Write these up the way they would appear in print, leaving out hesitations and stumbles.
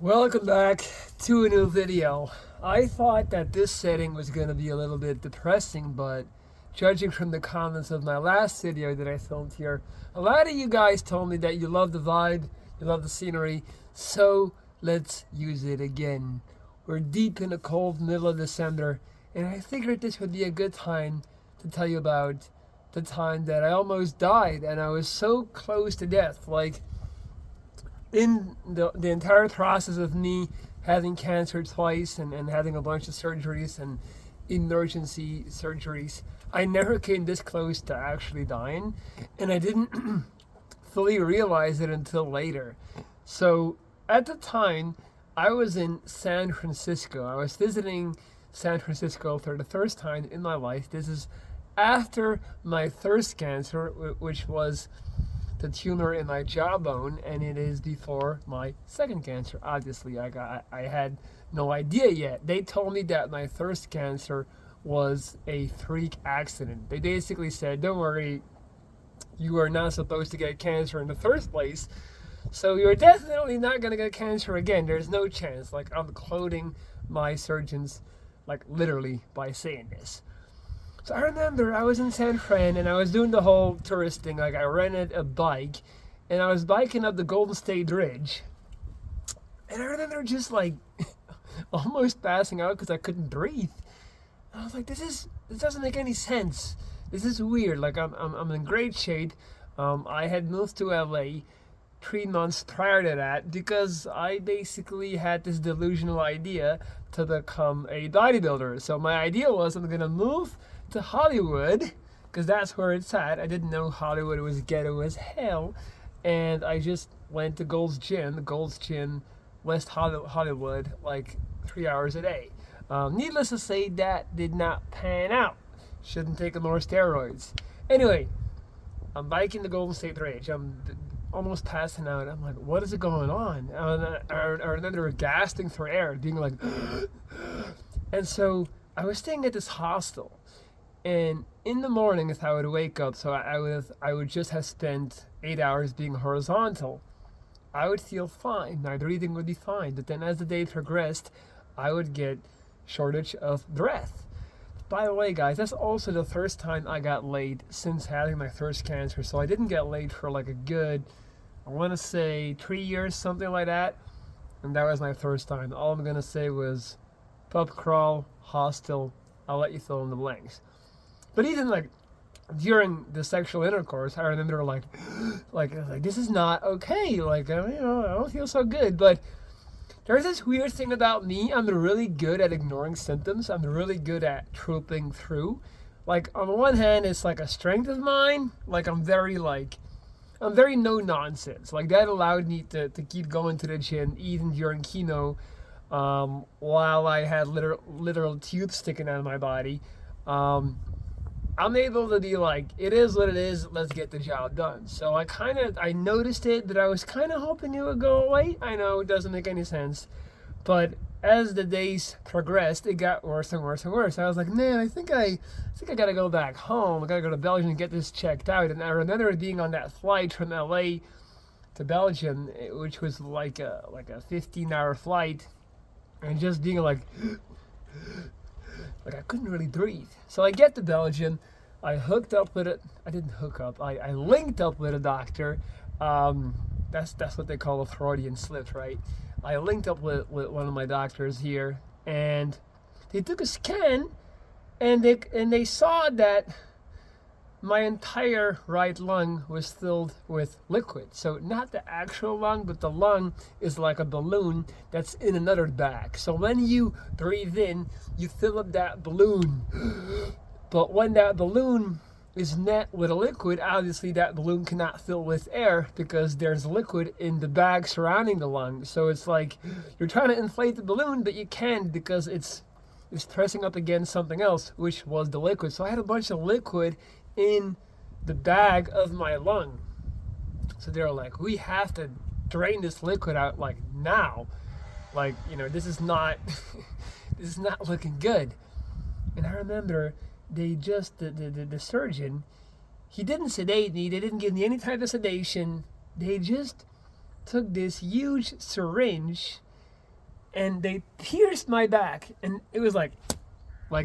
Welcome back to a new video. I thought that this setting was going to be a little bit depressing, but judging from the comments of my last video that I filmed here, a lot of you guys told me that you love the vibe, you love the scenery, so let's use it again. We're deep in the cold middle of December, and I figured this would be a good time to tell you about the time that I almost died, and I was so close to death. Like, in the entire process of me having cancer twice and having a bunch of surgeries and emergency surgeries, I never came this close to actually dying, and I didn't fully realize it until later. So at the time, I was in San Francisco. I was visiting San Francisco for the first time in my life. This is after my first cancer, which was the tumor in my jawbone, and it is before my second cancer. Obviously, I had no idea yet. They told me that my first cancer was a freak accident. They basically said, don't worry, you are not supposed to get cancer in the first place, so you're definitely not going to get cancer again. There's no chance. Like, I'm quoting my surgeons, like, literally by saying this. So I remember I was in San Fran and I was doing the whole tourist thing. Like, I rented a bike and I was biking up the Golden State Bridge. And I remember just like almost passing out because I couldn't breathe. And I was like, this doesn't make any sense. This is weird. Like, I'm in great shape. I had moved to LA 3 months prior to that because I basically had this delusional idea to become a bodybuilder. So my idea was I'm gonna move to Hollywood because that's where it's at. I didn't know Hollywood was ghetto as hell, and I just went to Gold's Gym, West Hollywood, like 3 hours a day. Needless to say, that did not pan out. Shouldn't take more steroids. Anyway, I'm biking the Golden State Bridge. I'm almost passing out. I'm like, what is going on? I remember gasping for air, being like, and so I was staying at this hostel. And in the morning, if I would wake up, so I would just have spent 8 hours being horizontal, I would feel fine. My breathing would be fine. But then as the day progressed, I would get shortage of breath. By the way, guys, that's also the first time I got laid since having my first cancer. So I didn't get laid for like a good, I want to say 3 years, something like that. And that was my first time. All I'm going to say was pub crawl, hostel. I'll let you fill in the blanks. But even like during the sexual intercourse, I remember like this is not okay. Like, I don't feel so good. But there's this weird thing about me. I'm really good at ignoring symptoms. I'm really good at trooping through. Like, on the one hand, it's like a strength of mine. Like, I'm very no nonsense. Like, that allowed me to keep going to the gym even during chemo, while I had literal tubes sticking out of my body. I'm able to be like, it is what it is, let's get the job done. So I noticed it, but I was kind of hoping it would go away. I know it doesn't make any sense, but as the days progressed, it got worse and worse and worse. I was like, man, I think I gotta go back home. I gotta go to Belgium and get this checked out. And I remember being on that flight from LA to Belgium, which was like a 15-hour flight, and just being like I couldn't really breathe. So I get to Belgium. I hooked up with it. I didn't hook up. I linked up with a doctor. That's what they call a Freudian slip, right? I linked up with one of my doctors here, and they took a scan, and they saw that my entire right lung was filled with liquid. So not the actual lung, but the lung is like a balloon that's in another bag. So when you breathe in, you fill up that balloon. But when that balloon is met with a liquid, obviously that balloon cannot fill with air because there's liquid in the bag surrounding the lung. So it's like you're trying to inflate the balloon, but you can't because it's pressing up against something else, which was the liquid. So I had a bunch of liquid in the bag of my lung. So they were like, we have to drain this liquid out like now. Like, this is not this is not looking good. And I remember the surgeon, he didn't sedate me, they didn't give me any type of sedation. They just took this huge syringe and they pierced my back, and it was like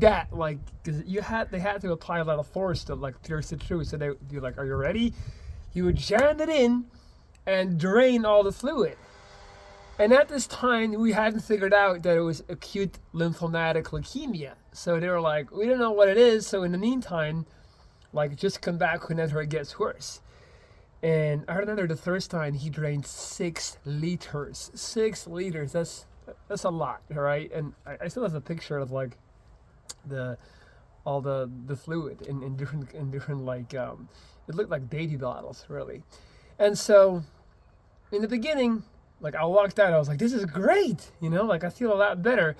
that, like, because they had to apply a lot of force to like pierce it through. So they'd be like, "Are you ready?" He would jam it in and drain all the fluid. And at this time, we hadn't figured out that it was acute lymphomatic leukemia. So they were like, "We don't know what it is. So in the meantime, like, just come back whenever it gets worse." And I remember the first time he drained 6 liters. 6 liters. That's a lot, all right? And I still have a picture of like all the fluid in different like it looked like baby bottles, really. And so in the beginning, like, I walked out, I was like, "This is great," like, I feel a lot better.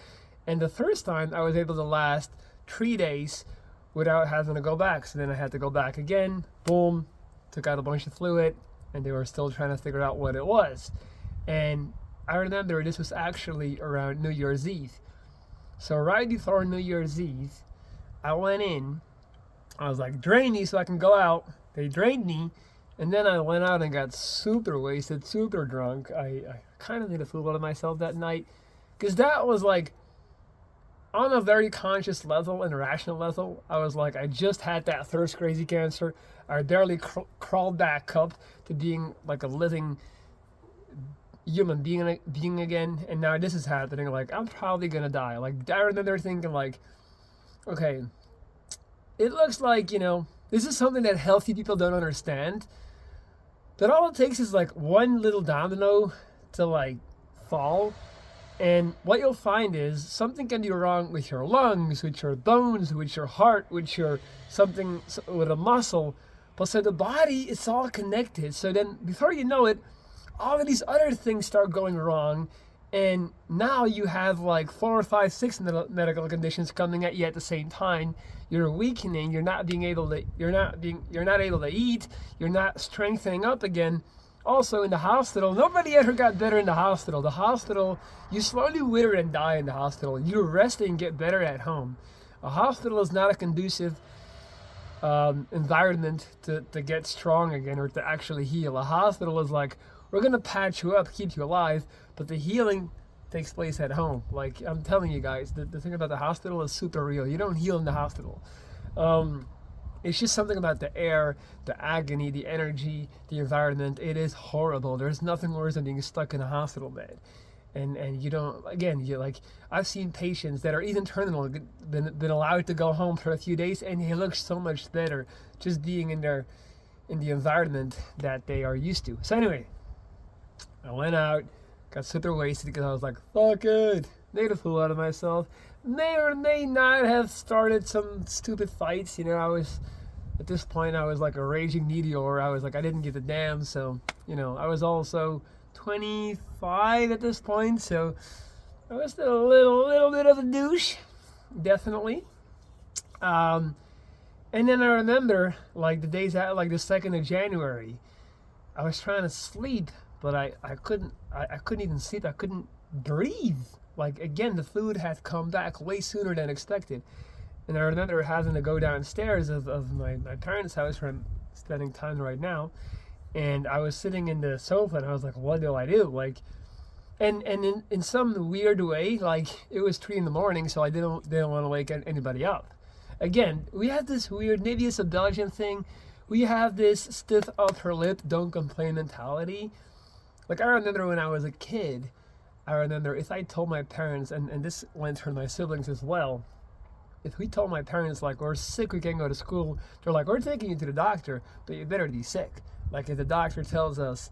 And the first time I was able to last 3 days without having to go back. So then I had to go back again. Boom, took out a bunch of fluid, and they were still trying to figure out what it was. And I remember this was actually around New Year's Eve. So right before New Year's Eve, I went in. I was like, "Drain me so I can go out." They drained me, and then I went out and got super wasted, super drunk. I kind of made a fool out of myself that night, because that was like on a very conscious level and rational level. I was like, I just had that first crazy cancer. I barely crawled back up to being like a living human being again, and now this is happening. Like, I'm probably gonna die. Like, I remember thinking like, okay, it looks like, this is something that healthy people don't understand, that all it takes is like one little domino to like fall, and what you'll find is something can be wrong with your lungs, with your bones, with your heart, with with a muscle. But so the body, it's all connected. So then before you know it, all of these other things start going wrong, and now you have like 4 or 5, 6 medical conditions coming at you at the same time. You're weakening. You're not able to eat. You're not strengthening up again. Also in the hospital, nobody ever got better in the hospital. The hospital, you slowly wither and die in the hospital. You rest and get better at home. A hospital is not a conducive environment to get strong again or to actually heal. A hospital is like, we're going to patch you up, keep you alive, but the healing takes place at home. Like, I'm telling you guys, the thing about the hospital is super real. You don't heal in the hospital. It's just something about the air, the agony, the energy, the environment. It is horrible. There's nothing worse than being stuck in a hospital bed. And you don't, again, I've seen patients that are even terminal, been allowed to go home for a few days, and they look so much better just being in the environment that they are used to. So anyway, I went out, got super wasted because I was like, fuck it, made a fool out of myself. May or may not have started some stupid fights. At this point, I was like a raging meteor. I was like, I didn't give a damn. So, I was also 25 at this point. So I was still a little bit of a douche, definitely. And then I remember, like, the days out, like the 2nd of January, I was trying to sleep, but I couldn't even sleep. I couldn't breathe. Like, again, the fluid had come back way sooner than expected. And I remember having to go downstairs of my parents' house where I'm spending time right now. And I was sitting in the sofa and I was like, what do I do? Like, and in some weird way, like, it was 3 a.m, so I didn't want to wake anybody up. Again, we have this weird, maybe it's a Belgian thing. We have this stiff upper lip, don't complain mentality. Like, I remember when I was a kid, if I told my parents, and this went for my siblings as well, if we told my parents, like, we're sick, we can't go to school, they're like, we're taking you to the doctor, but you better be sick. Like, if the doctor tells us,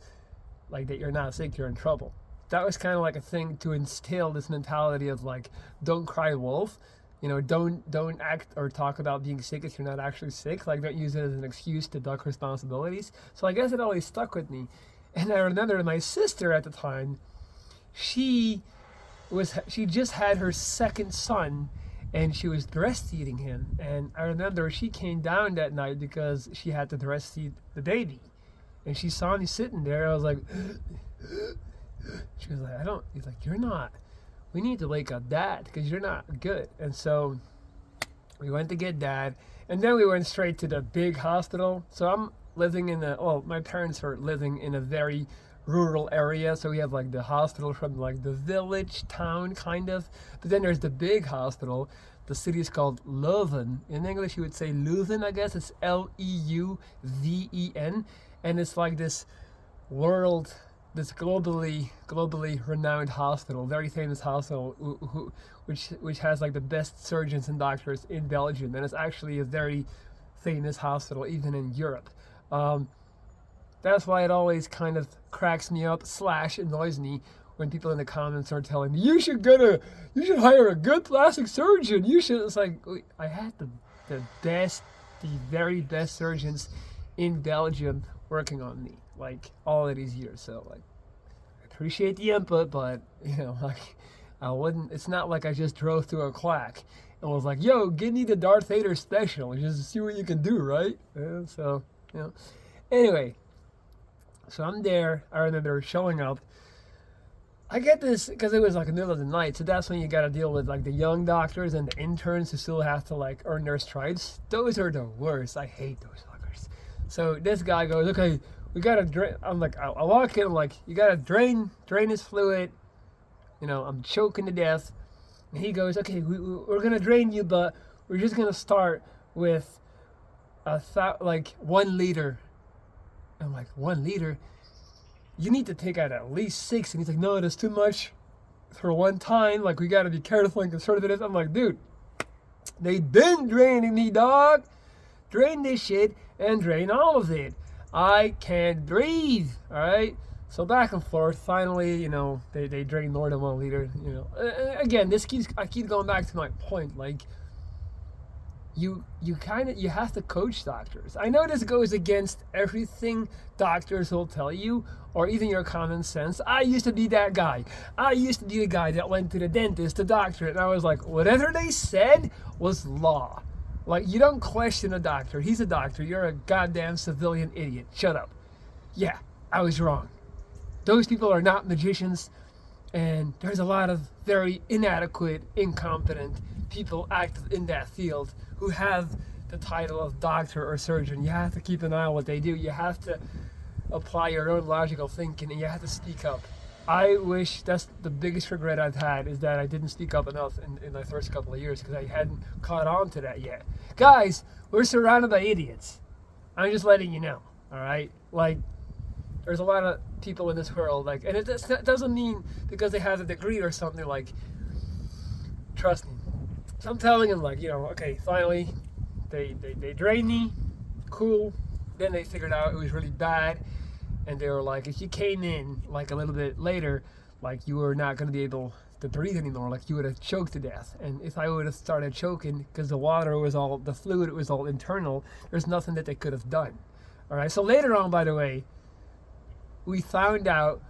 like, that you're not sick, you're in trouble. That was kind of like a thing to instill this mentality of, like, don't cry wolf. Don't act or talk about being sick if you're not actually sick. Like, don't use it as an excuse to duck responsibilities. So I guess it always stuck with me. And I remember my sister at the time, she just had her 2nd son, and she was breastfeeding him. And I remember she came down that night because she had to breastfeed the baby. And she saw me sitting there. I was like, she was like, he's like, we need to wake up Dad because you're not good. And so we went to get Dad, and then we went straight to the big hospital. So I'm living my parents are living in a very rural area. So we have like the hospital from like the village town kind of, but then there's the big hospital. The city is called Leuven. In English you would say Leuven, I guess. It's Leuven, and it's like this globally renowned hospital, very famous hospital, which has like the best surgeons and doctors in Belgium, and it's actually a very famous hospital even in Europe. That's why it always kind of cracks me up / annoys me when people in the comments are telling me you should hire a good plastic surgeon. It's like, I had the very best surgeons in Belgium working on me like all of these years. So like, I appreciate the input, but like, I wouldn't. It's not like I just drove through a quack and was like, "Yo, give me the Darth Vader special and just see what you can do," right? So Anyway, so I'm there. I remember showing up. I get this because it was like the middle of the night, so that's when you got to deal with like the young doctors and the interns who still have to like earn their stripes. Those are the worst. I hate those fuckers. So this guy goes, "Okay, we gotta drain." I'm like, I walk in. I'm like, "You gotta drain this fluid." I'm choking to death. And he goes, "Okay, we're gonna drain you, but we're just gonna start with 1 liter." I'm like, 1 liter? You need to take out at least 6. And he's like, "No, that's too much for one time. Like, we gotta be careful and conservative with this." I'm like, dude, they been draining me, dog. Drain this shit and drain all of it. I can't breathe. All right. So back and forth. Finally, they drain more than 1 liter. Again, I keep going back to my point. Like, you have to coach doctors. I know this goes against everything doctors will tell you, or even your common sense. I used to be that guy. I used to be the guy that went to the dentist, the doctor, and I was like, whatever they said was law. Like, you don't question a doctor. He's a doctor. You're a goddamn civilian idiot. Shut up. Yeah, I was wrong. Those people are not magicians, and there's a lot of very inadequate, incompetent people active in that field who have the title of doctor or surgeon. You have to keep an eye on what they do. You have to apply your own logical thinking, and you have to speak up. I wish, that's the biggest regret I've had, is that I didn't speak up enough in my first couple of years, because I hadn't caught on to that yet. Guys, we're surrounded by idiots. I'm just letting you know, all right? Like, there's a lot of people in this world, like, and it doesn't mean because they have a degree or something, like, trust me. So I'm telling them, like, okay, finally, they drained me, cool. Then they figured out it was really bad, and they were like, if you came in, like, a little bit later, like, you were not going to be able to breathe anymore, like, you would have choked to death. And if I would have started choking, because the fluid was all internal, there's nothing that they could have done. All right, so later on, by the way, we found out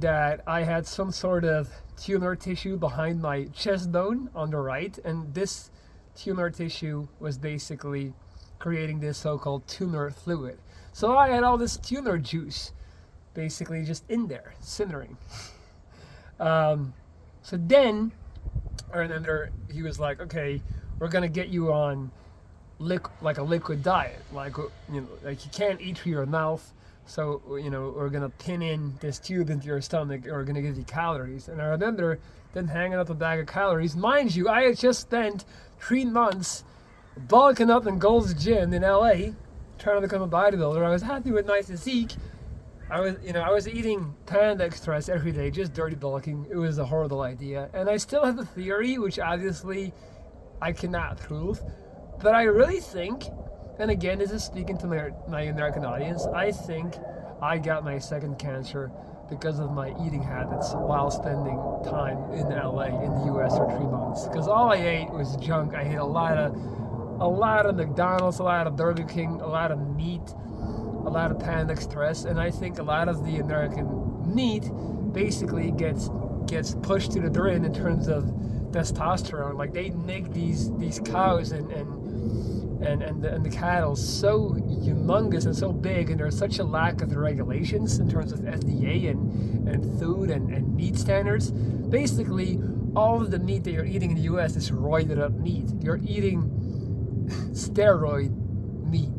that I had some sort of tumor tissue behind my chest bone on the right, and this tumor tissue was basically creating this so-called tumor fluid. So I had all this tumor juice basically just in there, simmering. So then I remember he was like, "Okay, we're gonna get you on like a liquid diet, like you can't eat through your mouth. So, we're going to pin in this tube into your stomach, and we're going to give you calories." And I remember then hanging up a bag of calories. Mind you, I had just spent 3 months bulking up in Gold's Gym in LA, trying to become a bodybuilder. I was happy with my physique. I was eating Panda Express every day, just dirty bulking. It was a horrible idea. And I still have a theory, which obviously I cannot prove. But I really think, and again, this is speaking to my American audience, I think I got my second cancer because of my eating habits while spending time in LA, in the US for 3 months. Because all I ate was junk. I ate a lot of McDonald's, a lot of Burger King, a lot of meat, a lot of Panda Express, and I think a lot of the American meat basically gets pushed to the brim in terms of testosterone. Like, they make these cows and the cattle so humongous and so big, and there's such a lack of the regulations in terms of FDA and food and meat standards. Basically, all of the meat that you're eating in the US is roided up meat. You're eating steroid meat.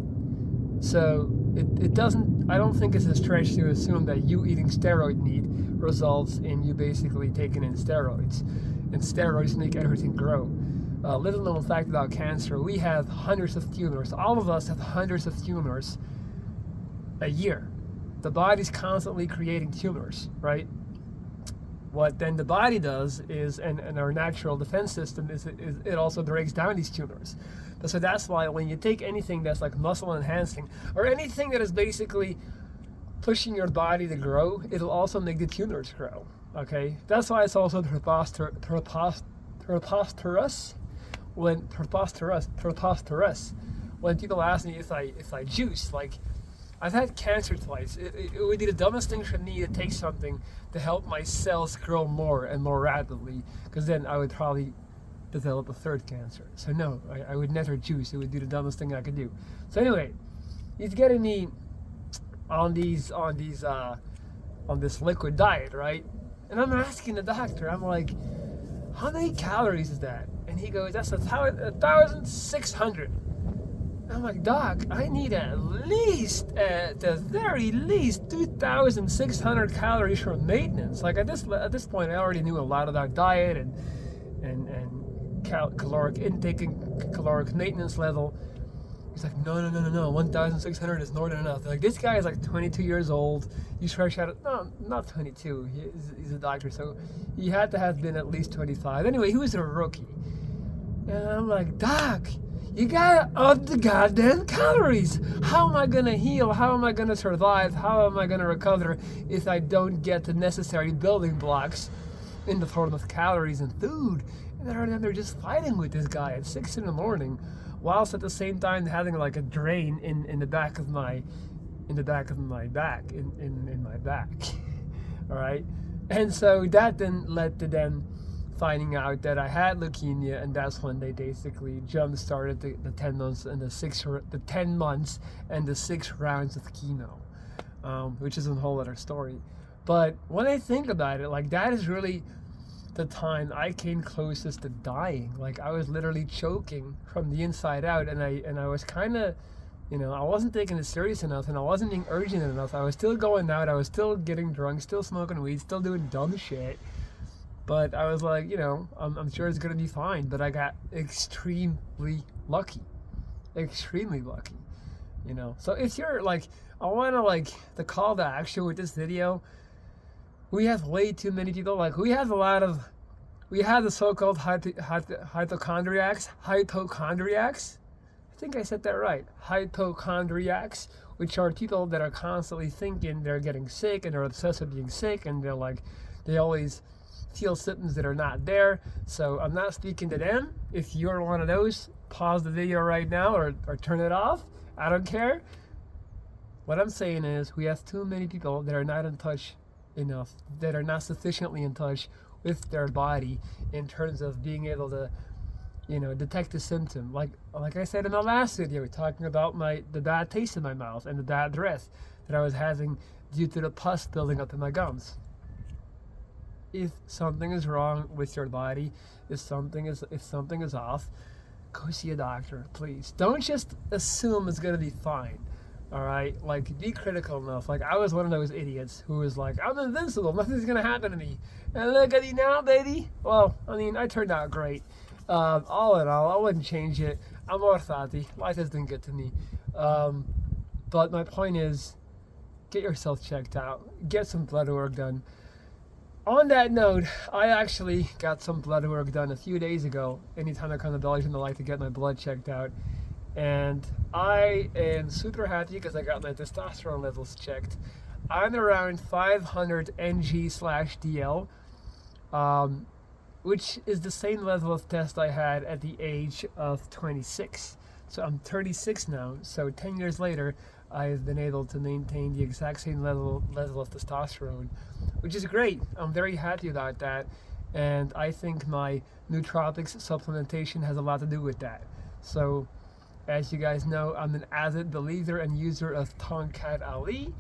So it doesn't, I don't think it's a stretch to assume that you eating steroid meat results in you basically taking in steroids. And steroids make everything grow. Little known fact about cancer, we have hundreds of tumors. All of us have hundreds of tumors a year. The body's constantly creating tumors, right? What then the body does is, and our natural defense system is it also breaks down these tumors. So that's why when you take anything that's like muscle enhancing, or anything that is basically pushing your body to grow, it'll also make the tumors grow. Okay, that's why it's also preposterous when people ask me if I juice. Like, I've had cancer twice. It would be the dumbest thing for me to take something to help my cells grow more and more rapidly, because then I would probably develop a third cancer. So no, I would never juice. It would be the dumbest thing I could do. So anyway, he's getting me on this liquid diet, right? And I'm asking the doctor, I'm like, how many calories is that? And he goes, that's 1,600. I'm like, Doc, I need at least, at the very least, 2,600 calories for maintenance. Like at this point, I already knew a lot about diet and caloric intake and caloric maintenance level. He's like, no, 1,600 is more than enough. Like, this guy is like 22 years old. He's fresh out of, no, not 22. He's a doctor, so he had to have been at least 25. Anyway, he was a rookie. And I'm like, Doc, you gotta up the goddamn calories. How am I gonna heal? How am I gonna survive? How am I gonna recover if I don't get the necessary building blocks in the form of calories and food? And they're just fighting with this guy at 6 in the morning, whilst at the same time having like a drain in the back of my back. All right, and so that then led to them finding out that I had leukemia, and that's when they basically jump started the 10 months and the 10 months and the 6 rounds of chemo, which is a whole other story. But when I think about it, like, that is really the time I came closest to dying. Like, I was literally choking from the inside out, and I was kind of, I wasn't taking it serious enough, and I wasn't being urgent enough. I was still going out, I was still getting drunk, still smoking weed, still doing dumb shit. But I was like, I'm sure it's gonna be fine. But I got extremely lucky. So if you're like, I wanna, like, the call to action with this video, we have way too many people. Like, we have the so-called hypochondriacs. I think I said that right. Hypochondriacs, which are people that are constantly thinking they're getting sick and they're obsessed with being sick, and they're like, they always feel symptoms that are not there. So I'm not speaking to them. If you're one of those, pause the video right now or turn it off. I don't care. What I'm saying is, we have too many people that are not in touch enough, that are not sufficiently in touch with their body in terms of being able to, detect the symptom. Like I said in my last video, talking about the bad taste in my mouth and the bad breath that I was having due to the pus building up in my gums. If something is wrong with your body, if something is off, go see a doctor, please. Don't just assume it's gonna be fine. All right, like, be critical enough. Like, I was one of those idiots who was like, I'm invincible, nothing's gonna happen to me. And look at me now, baby. Well, I mean, I turned out great. All in all, I wouldn't change it. I'm orthati. Life has been good to me. But my point is, get yourself checked out. Get some blood work done. On that note, I actually got some blood work done a few days ago. Anytime I come to Belgium, I like to get my blood checked out. And I am super happy because I got my testosterone levels checked. I'm around 500 ng/dl, which is the same level of test I had at the age of 26. So I'm 36 now, so 10 years later, I've been able to maintain the exact same level of testosterone, which is great. I'm very happy about that, and I think my nootropics supplementation has a lot to do with that. So, as you guys know, I'm an avid believer and user of Tonkat Ali.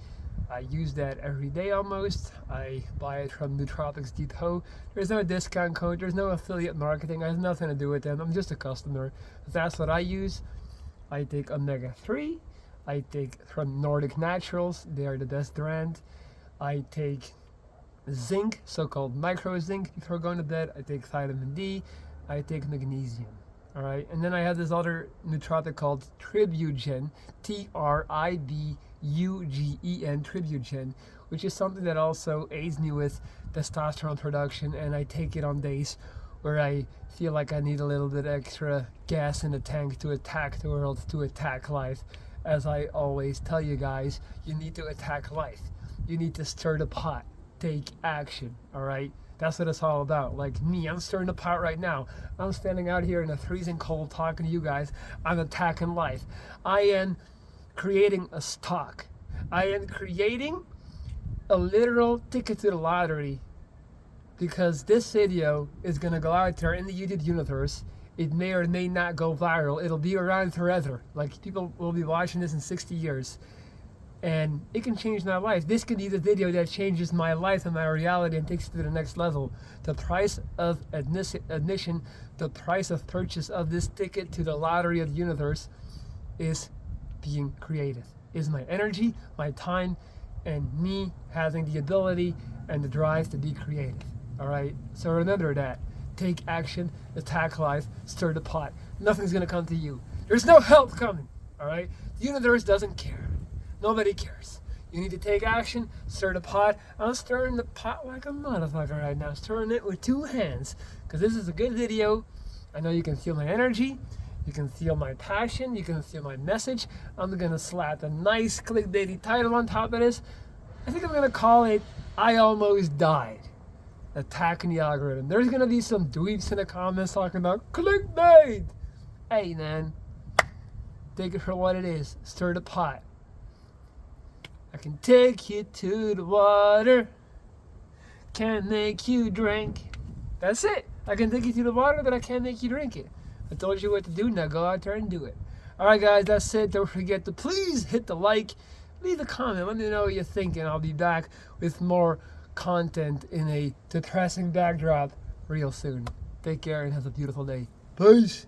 I use that every day almost. I buy it from Nootropics Depot. There's no discount code, there's no affiliate marketing, I have nothing to do with them. I'm just a customer. That's what I use. I take omega-3, I take from Nordic Naturals, they are the best brand. I take zinc, so-called micro zinc before going to bed. I take vitamin D. I take magnesium. All right, and then I have this other nootropic called Tribugen, Tribugen, Tribugen, which is something that also aids me with testosterone production, and I take it on days where I feel like I need a little bit extra gas in the tank to attack the world, to attack life. As I always tell you guys, you need to attack life. You need to stir the pot. Take action, all right? That's what it's all about. Like me, I'm stirring the pot right now. I'm standing out here in the freezing cold talking to you guys. I'm attacking life. I am creating a stock. I am creating a literal ticket to the lottery, because this video is going to go out there in the YouTube universe. It may or may not go viral. It'll be around forever. Like, people will be watching this in 60 years. And it can change my life. This could be the video that changes my life and my reality and takes it to the next level. The price of admission, the price of purchase of this ticket to the lottery of the universe is being creative. Is my energy, my time, and me having the ability and the drive to be creative. All right? So remember that. Take action, attack life, stir the pot. Nothing's going to come to you. There's no help coming. All right? The universe doesn't care. Nobody cares. You need to take action, stir the pot. I'm stirring the pot like a motherfucker right now. Stirring it with 2 hands. Because this is a good video. I know you can feel my energy. You can feel my passion. You can feel my message. I'm going to slap a nice clickbaity title on top of this. I think I'm going to call it, I Almost Died. Attacking the algorithm. There's going to be some dweeps in the comments talking about clickbait. Hey, man. Take it for what it is. Stir the pot. I can take you to the water, can't make you drink. That's it. I can take you to the water, but I can't make you drink it. I told you what to do, now go out there and do it. Alright guys, that's it. Don't forget to please hit the like, leave a comment, let me know what you think, and I'll be back with more content in a depressing backdrop real soon. Take care and have a beautiful day. Peace.